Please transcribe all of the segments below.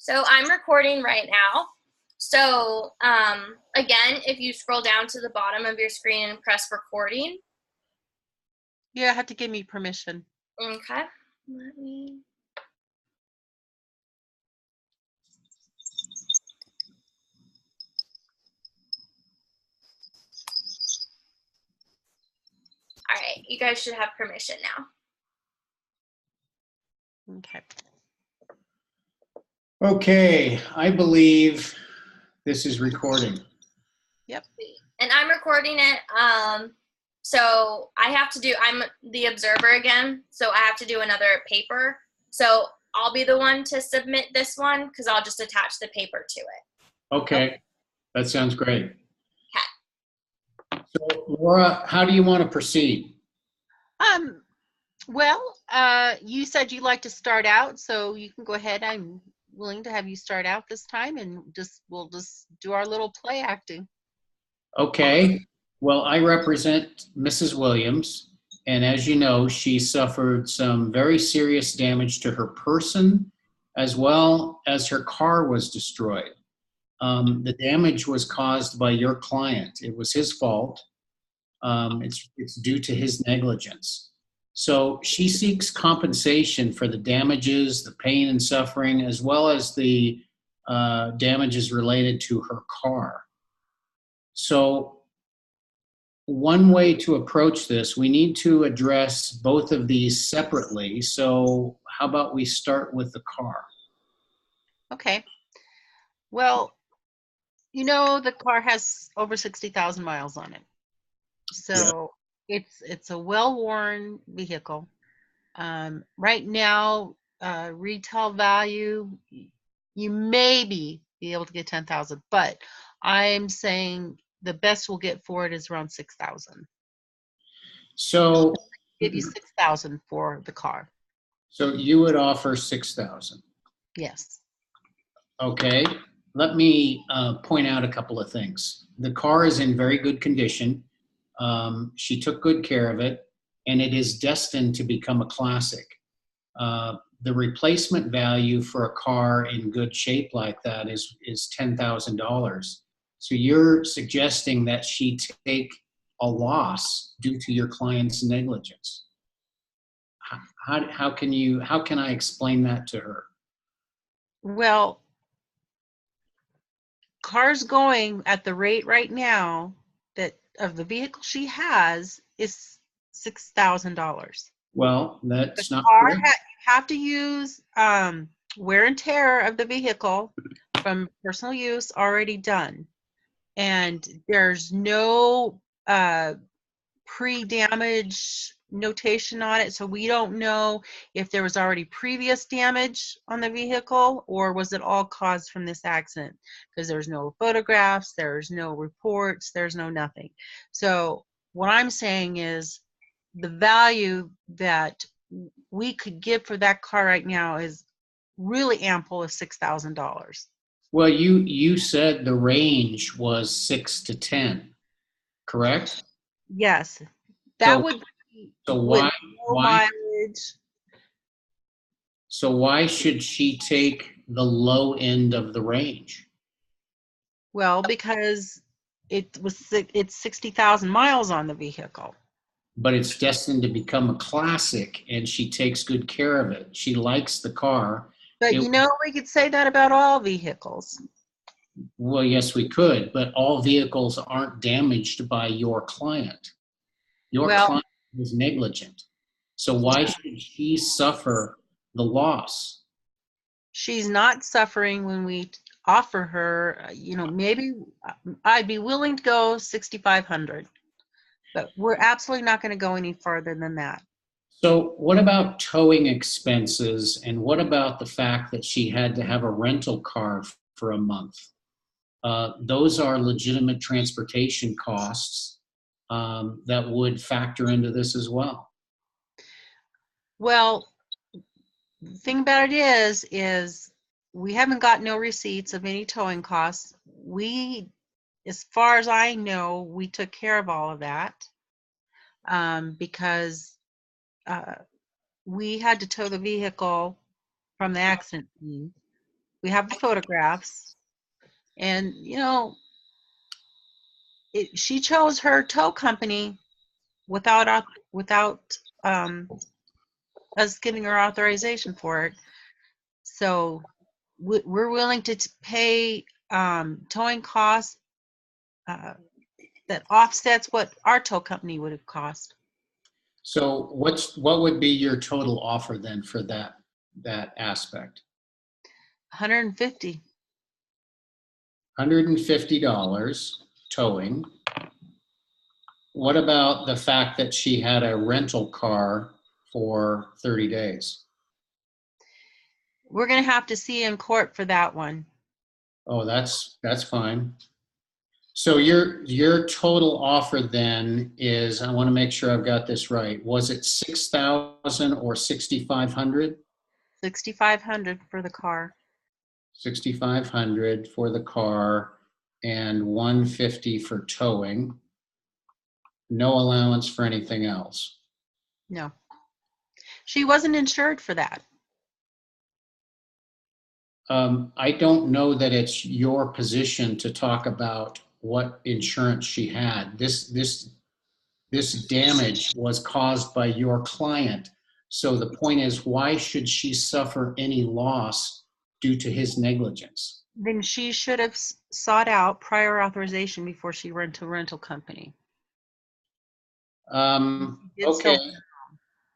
So I'm recording right now. So again, if you scroll down to the bottom of your screen and press recording. You have to give me permission. Okay. Let me. All right, you guys should have permission now. Okay. Okay, I believe this is recording. Yep. And I'm recording it. So I have to do, I'm the observer again, so I have to do another paper. So I'll be the one to submit this one because I'll just attach the paper to it. Okay, that sounds great. Okay. So Laura, how do you want to proceed? Well, you said you'd like to start out, so you can go ahead. I'm willing to have you start out this time, and we'll just do our little play acting. Okay, well, I represent Mrs. Williams, and as you know, she suffered some very serious damage to her person, as well as her car was destroyed. The damage was caused by your client. It was his fault. It's due to his negligence. So she seeks compensation for the damages, the pain and suffering, as well as the damages related to her car. So one way to approach this, we need to address both of these separately. So how about we start with the car? Okay. Well, you know the car has over 60,000 miles on it, so it's a well-worn vehicle. Right now, retail value, you maybe be able to get 10,000, but I'm saying the best we'll get for it is around 6,000. So Give you 6,000 for the car. So you would offer 6,000. Yes. Okay. Let me point out a couple of things. The car is in very good condition. She took good care of it, and it is destined to become a classic. The replacement value for a car in good shape like that is $10,000. So you're suggesting that she take a loss due to your client's negligence. How can I explain that to her? Well, cars going at the rate right now that of the vehicle she has is $6,000. Well, that's not car correct. you have to use wear and tear of the vehicle from personal use already done, and there's no pre-damage notation on it, so we don't know if there was already previous damage on the vehicle or was it all caused from this accident, because there's no photographs, there's no reports, there's no nothing. So what I'm saying is the value that we could give for that car right now is really ample of $6,000. Well, you said the range was 6 to 10, correct? Yes, that would be So with no why mileage. so why should she take the low end of the range? Well, because it's 60,000 miles on the vehicle. But it's destined to become a classic, and she takes good care of it. She likes the car. But you know, we could say that about all vehicles. Well, yes, we could, but all vehicles aren't damaged by your client. Your client was negligent. So why should she suffer the loss? She's not suffering when we offer her, maybe I'd be willing to go 6,500, but we're absolutely not going to go any farther than that. So what about towing expenses, and what about the fact that she had to have a rental car for a month? Those are legitimate transportation costs that would factor into this as well. Well, the thing about it is we haven't got no receipts of any towing costs. As far as I know, we took care of all of that because we had to tow the vehicle from the accident scene. We have the photographs, and she chose her tow company without us giving her authorization for it. So we're willing to pay towing costs that offsets what our tow company would have cost. So what would be your total offer then for that aspect? $150. $150 towing. What about the fact that she had a rental car for 30 days? We're going to have to see in court for that one. Oh, that's fine. So your total offer then is, I want to make sure I've got this right. Was it 6,000 or 6,500? $6,500 for the car. 6,500 for the car and 150 for towing. No allowance for anything else. No. She wasn't insured for that. I don't know that it's your position to talk about what insurance she had. This damage was caused by your client. So the point is, why should she suffer any loss due to his negligence? Then she should have sought out prior authorization before she went to a rental company. Okay.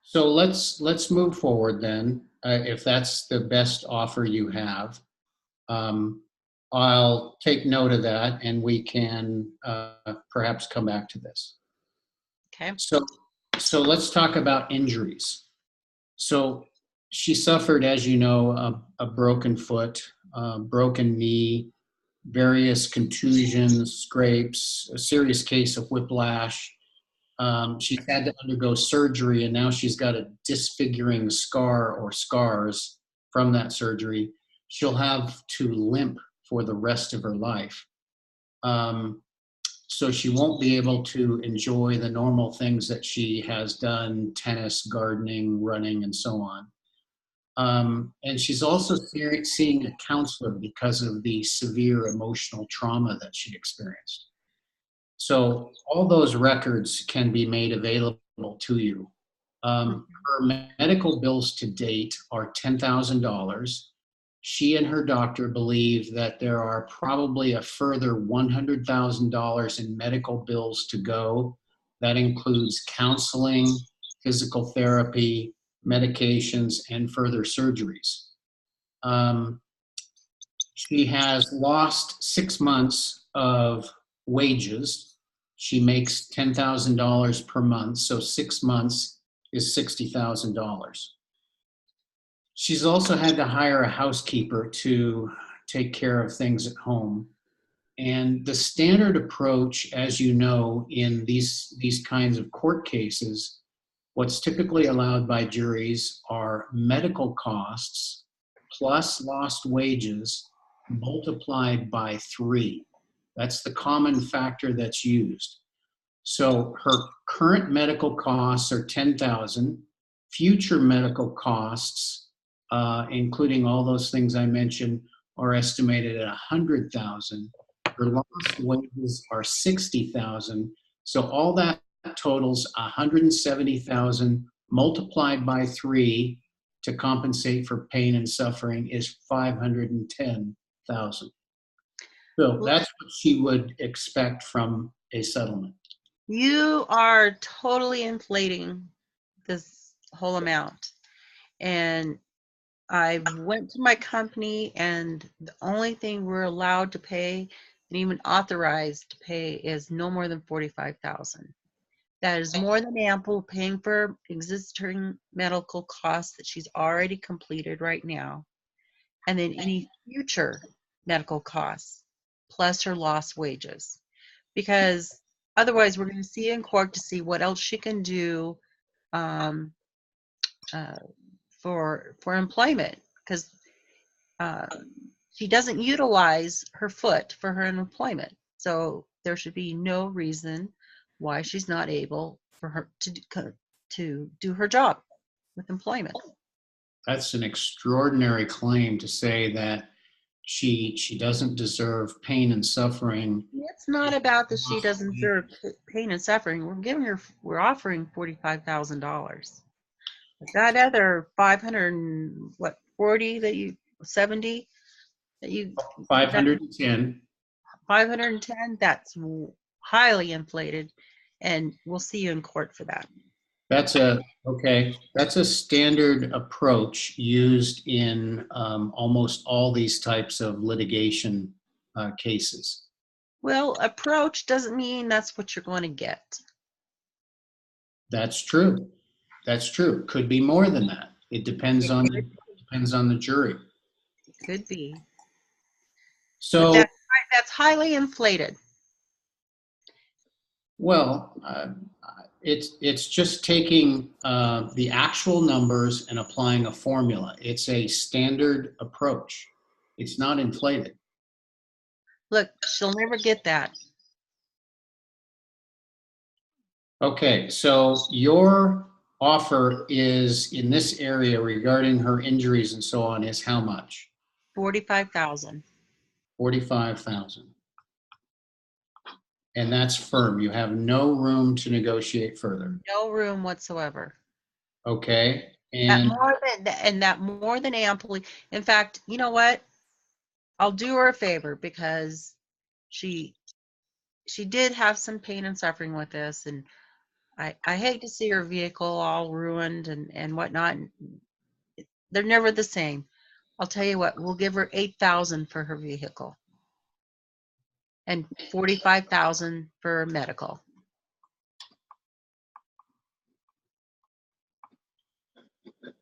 So let's move forward then. If that's the best offer you have, I'll take note of that, and we can perhaps come back to this. Okay. So let's talk about injuries. So she suffered, as you know, a broken foot, broken knee, various contusions, scrapes, a serious case of whiplash. She's had to undergo surgery, and now she's got a disfiguring scar or scars from that surgery. She'll have to limp for the rest of her life. So she won't be able to enjoy the normal things that she has done: tennis, gardening, running, and so on. And she's also seeing a counselor because of the severe emotional trauma that she experienced. So all those records can be made available to you. Her medical bills to date are $10,000. She and her doctor believe that there are probably a further $100,000 in medical bills to go. That includes counseling, physical therapy, medications, and further surgeries. She has lost 6 months of wages. She makes $10,000 per month, so 6 months is $60,000. She's also had to hire a housekeeper to take care of things at home. And the standard approach, as you know, in these kinds of court cases, what's typically allowed by juries are medical costs plus lost wages multiplied by 3. That's the common factor that's used. So her current medical costs are $10,000. Future medical costs, including all those things I mentioned, are estimated at $100,000. Her lost wages are $60,000. So all that totals $170,000 multiplied by 3 to compensate for pain and suffering is $510,000. So that's what she would expect from a settlement. You are totally inflating this whole amount. And I went to my company, and the only thing we're allowed to pay and even authorized to pay is no more than $45,000. That is more than ample, paying for existing medical costs that she's already completed right now, and then any future medical costs, plus her lost wages. Because otherwise, we're going to see in court to see what else she can do for employment, because she doesn't utilize her foot for her employment. So there should be no reason why she's not able for her to do her job with employment. That's an extraordinary claim to say that she doesn't deserve pain and suffering. It's not about that she doesn't deserve pain and suffering. We're offering $45,000. That other 70 that you 510. 510, that's highly inflated, and we'll see you in court for that. That's a standard approach used in almost all these types of litigation cases. Well, approach doesn't mean that's what you're going to get. That's true. That's true. Could be more than that. It depends on the jury. It could be. So But that's highly inflated. well, it's just taking the actual numbers and applying a formula. It's a standard approach. It's not inflated. Look, she'll never get that. Okay, so your offer is in this area regarding her injuries and so on is how much? 45,000. 45,000. And that's firm. You have no room to negotiate further. No room whatsoever. Okay. That And more than amply. In fact, you know what? I'll do her a favor because she did have some pain and suffering with this, and I hate to see her vehicle all ruined and whatnot. They're never the same. I'll tell you what, we'll give her 8,000 for her vehicle and 45,000 for medical.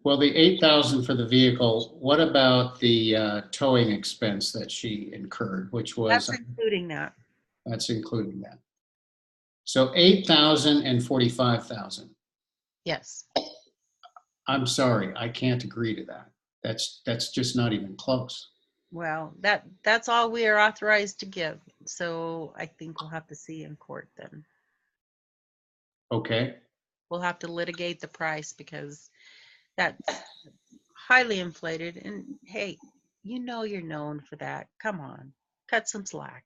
well, the 8,000 for the vehicle, what about the towing expense that she incurred, which was? That's including that. That's including that. So 8,000 and 45,000. Yes. I'm sorry, I can't agree to that. That's just not even close. Well, that's all we are authorized to give. So I think we'll have to see in court then. Okay. We'll have to litigate the price because that's highly inflated. And hey, you know you're known for that. Come on, cut some slack.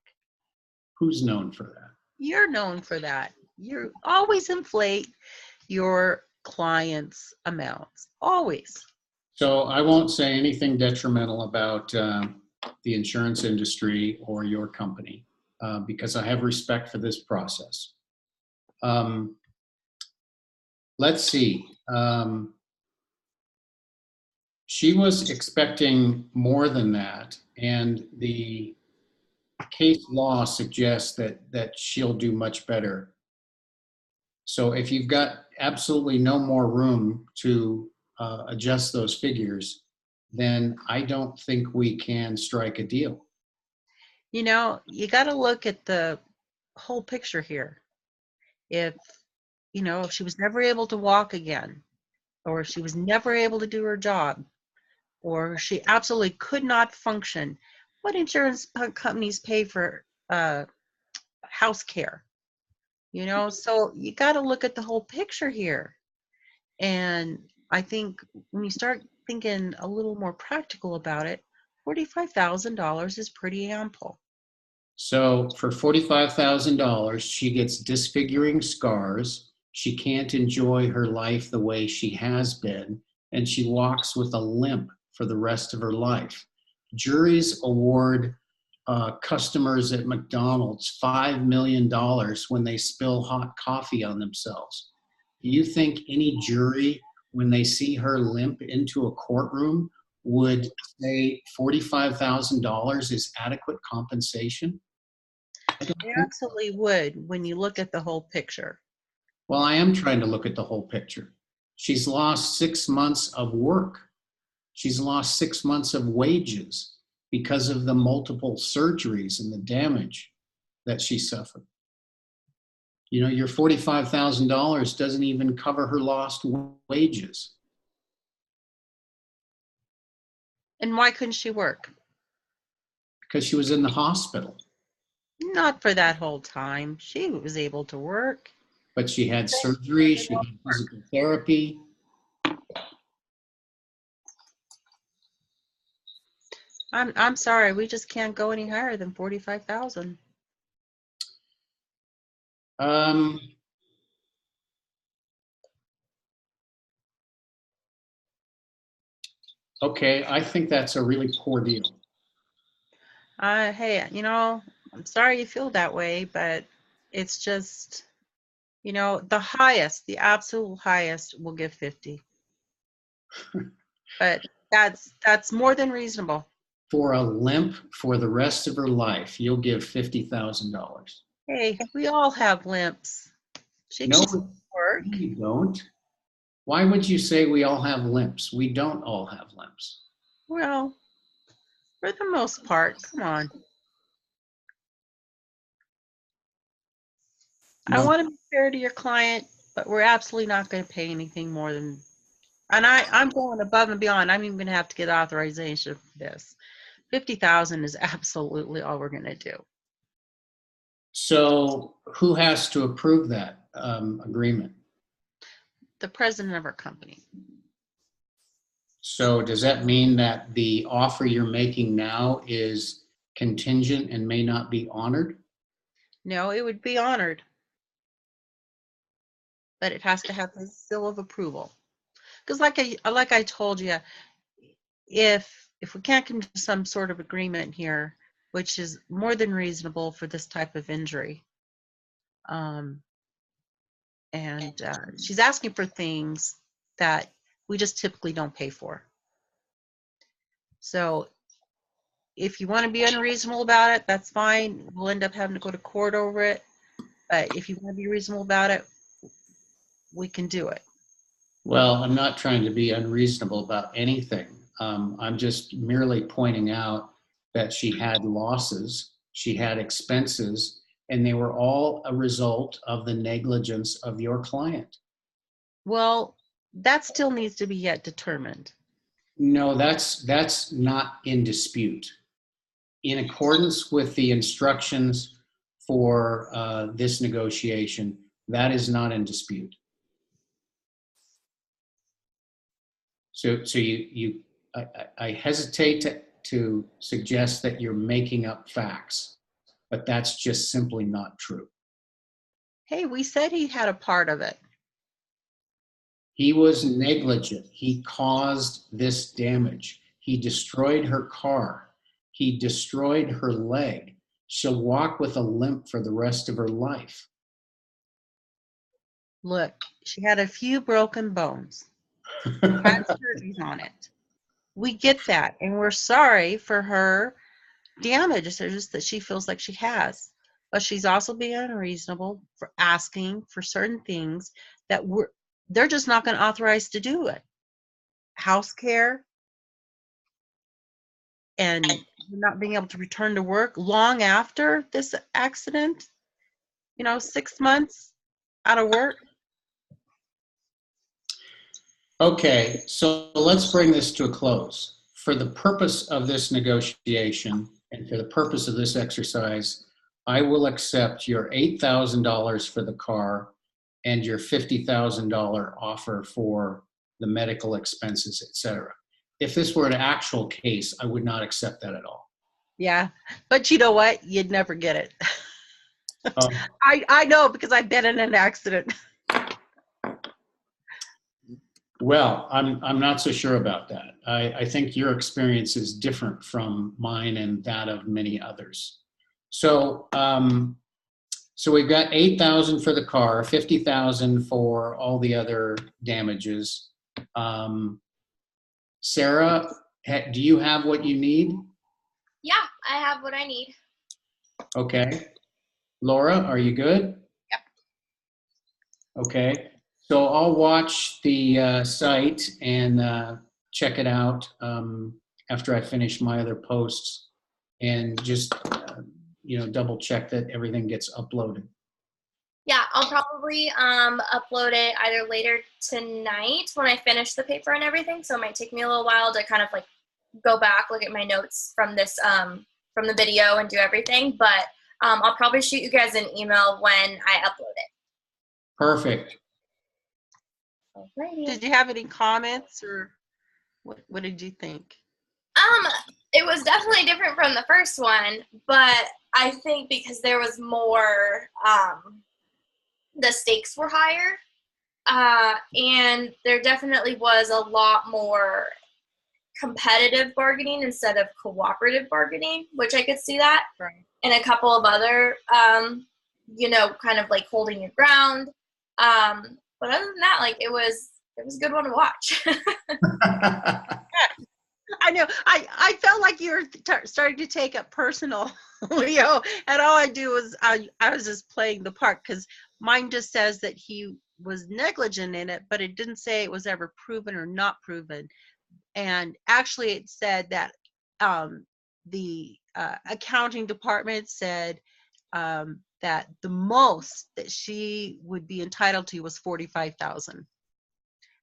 Who's known for that? You're known for that. You always inflate your clients' amounts. Always. So I won't say anything detrimental about the insurance industry or your company because I have respect for this process. Let's see. She was expecting more than that, and the case law suggests that she'll do much better. So if you've got absolutely no more room to adjust those figures, then I don't think we can strike a deal. You know, you got to look at the whole picture here. If she was never able to walk again, or she was never able to do her job, or she absolutely could not function, what insurance companies pay for house care? So you got to look at the whole picture here. And I think when you start thinking a little more practical about it, $45,000 is pretty ample. So for $45,000, she gets disfiguring scars. She can't enjoy her life the way she has been, and she walks with a limp for the rest of her life. Juries award customers at McDonald's $5 million when they spill hot coffee on themselves. Do you think any jury, when they see her limp into a courtroom, would say $45,000 is adequate compensation? They absolutely would when you look at the whole picture. Well, I am trying to look at the whole picture. She's lost 6 months of work. She's lost 6 months of wages because of the multiple surgeries and the damage that she suffered. Your $45,000 doesn't even cover her lost wages. And why couldn't she work? Because she was in the hospital. Not for that whole time. She was able to work. But she had surgery, she had physical therapy. I'm sorry, we just can't go any higher than 45,000. Um, okay, I think that's a really poor deal. Hey, I'm sorry you feel that way, but it's just, the highest, the absolute highest will give 50. But that's more than reasonable. For a limp for the rest of her life, you'll give $50,000. Hey, we all have limps. She No, can work. we don't. Why would you say we all have limps? We don't all have limps. Well, for the most part, come on. I No. want to be fair to your client, but we're absolutely not going to pay anything more than, and I'm going above and beyond. I'm even going to have to get authorization for this. 50,000 is absolutely all we're going to do. So who has to approve that agreement? The president of our company. So does that mean that the offer you're making now is contingent and may not be honored? No, it would be honored, but it has to have the seal of approval. Because like I told you, if we can't come to some sort of agreement here, which is more than reasonable for this type of injury, and she's asking for things that we just typically don't pay for. So if you want to be unreasonable about it, that's fine. We'll end up having to go to court over it. But if you want to be reasonable about it, we can do it. Well, I'm not trying to be unreasonable about anything. I'm just merely pointing out that she had losses, she had expenses, and they were all a result of the negligence of your client. Well, that still needs to be yet determined. No, that's not in dispute. In accordance with the instructions for this negotiation, that is not in dispute. So I hesitate to suggest that you're making up facts, but that's just simply not true. Hey, we said he had a part of it. He was negligent. He caused this damage. He destroyed her car. He destroyed her leg. She'll walk with a limp for the rest of her life. Look, she had a few broken bones. Had surgeries on it. We get that, and we're sorry for her damages that she feels like she has. But she's also being unreasonable for asking for certain things that they're just not going to authorize to do it. House care and not being able to return to work long after this accident, 6 months out of work. Okay, so let's bring this to a close. For the purpose of this negotiation and for the purpose of this exercise, I will accept your $8,000 for the car and your $50,000 offer for the medical expenses, etc. If this were an actual case, I would not accept that at all. Yeah, but you know what? You'd never get it. Um, I know because I've been in an accident. Well, I'm not so sure about that. I think your experience is different from mine and that of many others. So so we've got 8,000 for the car, 50,000 for all the other damages. Sarah, do you have what you need? Yeah, I have what I need. Okay. Laura, are you good? Yep. Okay. So I'll watch the site and check it out after I finish my other posts and just, double check that everything gets uploaded. Yeah, I'll probably upload it either later tonight when I finish the paper and everything. So it might take me a little while to kind of like go back, look at my notes from this from the video and do everything. But I'll probably shoot you guys an email when I upload it. Perfect. Alrighty. Did you have any comments or what did you think? It was definitely different from the first one, but I think because there was more, the stakes were higher, and there definitely was a lot more competitive bargaining instead of cooperative bargaining, which I could see that. Right. And a couple of other, kind of like holding your ground. But other than that, like it was a good one to watch. I know. I felt like you were starting to take it personal, Leo. And all I do was I was just playing the part because mine just says that he was negligent in it, but it didn't say it was ever proven or not proven. And actually, it said that the accounting department said that the most that she would be entitled to was $45,000.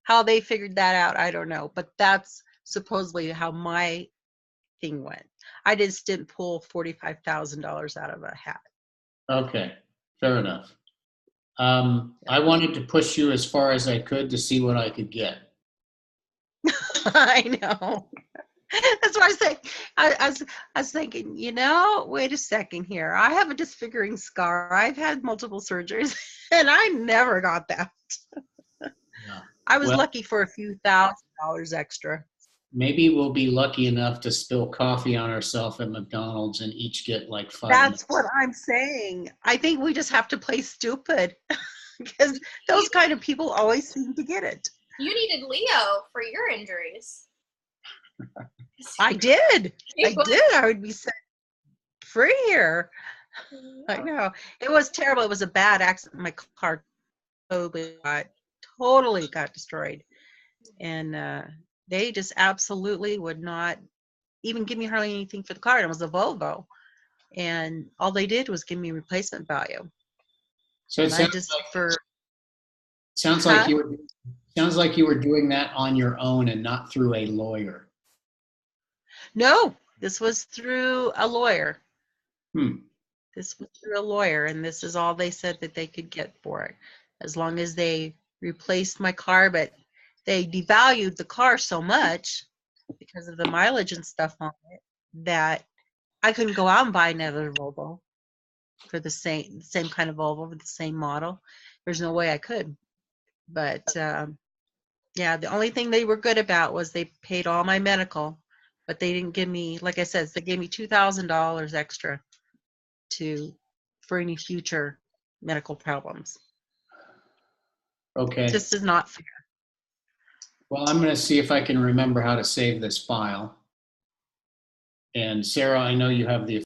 How they figured that out, I don't know. But that's supposedly how my thing went. I just didn't pull $45,000 out of a hat. Okay, fair enough. I wanted to push you as far as I could to see what I could get. I know. That's why I say I was thinking, wait a second here. I have a disfiguring scar. I've had multiple surgeries, and I never got that. Yeah. I was Well, lucky for a few $1,000s extra. maybe we'll be lucky enough to spill coffee on ourselves at McDonald's and each get like 5 That's minutes. what I'm saying. I think we just have to play stupid because those kind of people always seem to get it. You needed Leo for your injuries. I did. I would be set free here. I know. It was terrible. It was a bad accident. My car totally got destroyed. And they just absolutely would not even give me hardly anything for the car. It was a Volvo. And all they did was give me replacement value. So it And sounds like you were doing that on your own and not through a lawyer. No, this was through a lawyer. Hmm. This was through a lawyer, and this is all they said that they could get for it, as long as they replaced my car. But they devalued the car so much because of the mileage and stuff on it that I couldn't go out and buy another Volvo for the same kind of Volvo with the same model. There's no way I could. But yeah, the only thing they were good about was they paid all my medical, but they didn't give me, like I said, they gave me $2,000 extra for any future medical problems. Okay. This is not fair. Well, I'm going to see if I can remember how to save this file. And Sarah, I know you have the